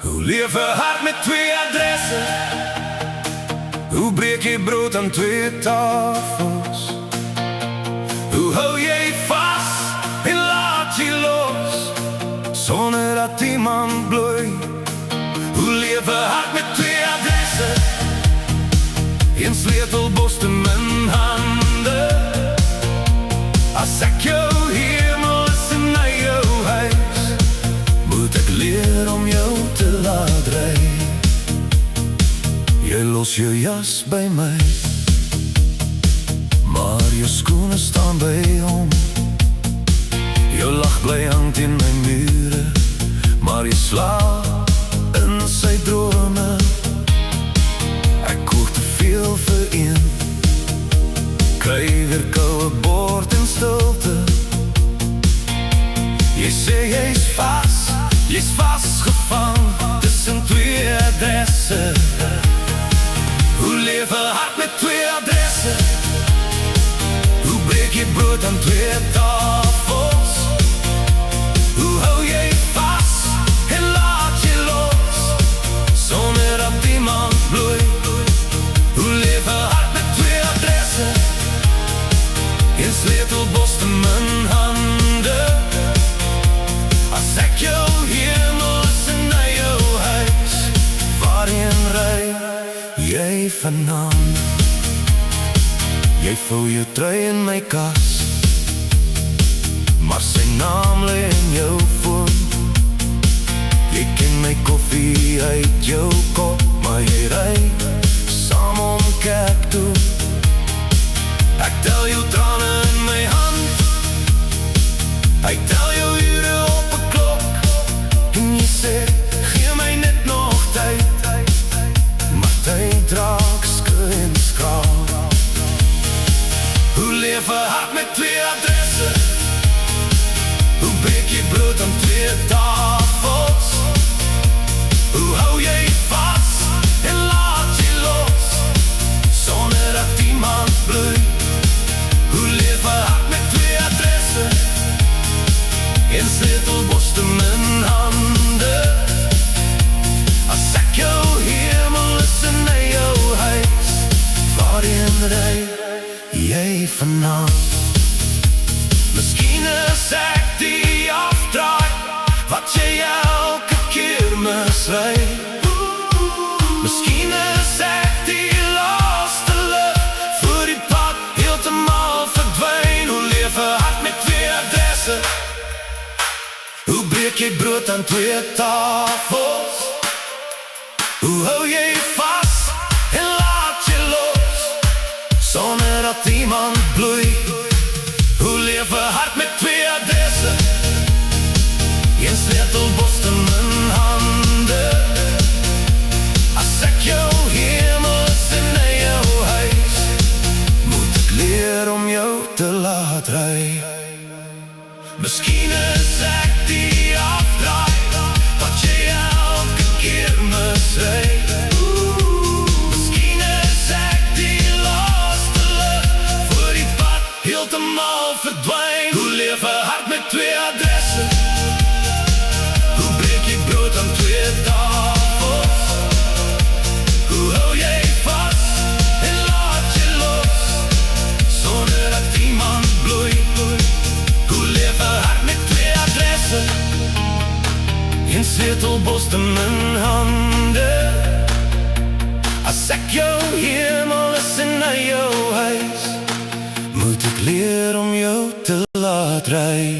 Hoe leef je hart met twee adressen? Hoe breek je brood aan twee tafels? Hoe hou je vast en laat je los, zonder dat iemand bloeit? Hoe leef je hart met twee adressen? Een sleutelbos in mijn handen. Als ik jou hemel is naar jouw huis, moet ik leren om jou te laten rijden. Jij los je jas bij mij, maar je schoenen staan bij om. Je lach blij hangt in mijn muren, maar je slaapt in zijn dromen. Ik kocht te veel voor in, krijg weer koude boord en stilte. Je zegt je is vastgevangen tussen twee adressen. Hoe leef je hart met twee adressen? Hoe breek je brood aan twee tafels? Hoe hou je vast en laat je los, zonder dat iemand bloeit? Hoe leef je hart met twee adressen? Een sleutelbos in mijn handen. Als ik jou hemel is naar jouw huis, waarheen rij jij vanavond? Jij vouwt je trui in mijn kast, maar zijn naam ligt in jouw voet. Je kent mijn koffie uit jouw kop, maar je rijdt samen om Cape Town. Ik tel jouw tranen in mijn hand, ik tel jouw uren op een klok. En je zegt, geef mij net nog tijd, maar tijd raakt in schaal. Hoe leef je hart met twee adressen? Hoe breek je brood aan twee tafels? Hoe hou je vast en laat je los, zonder dat iemand bloeit? Hoe leef je hart met twee adressen? Een sleutelbos in mijn handen. Als ik jou hemel is naar jouw huis, waarheen rij jij vanavond? Misschien is ik die afdraai wat jij elke keer misrijdt. Misschien is ik die laatste lucht voor die pad helemaal verdwijnt. Hoe leef je hart met twee adressen? Hoe breek je brood aan twee tafels? Hoe hou je vast en laat je los, zonder dat iemand bloeit? Hoe leef je hart met twee adressen? Een sleutelbos in mijn handen. Als ik jou hemel is naar jouw huis, moet ik leren om jou te laten rijden. Misschien is ik die afdraai wat je elke keer misrijdt. Misschien is ik die laatste lucht voor die pad helemaal verdwijnt. Hoe leef je hart met twee adressen? Hoe breek je brood aan twee tafels? Hoe hou jij vast en laat je los, zonder dat iemand bloeit? Hoe leef je hart met twee adressen? Een sleutelbos in mijn handen. Als ik jou hemel is naar jouw huis, moet ik leren om jou te laten rijden.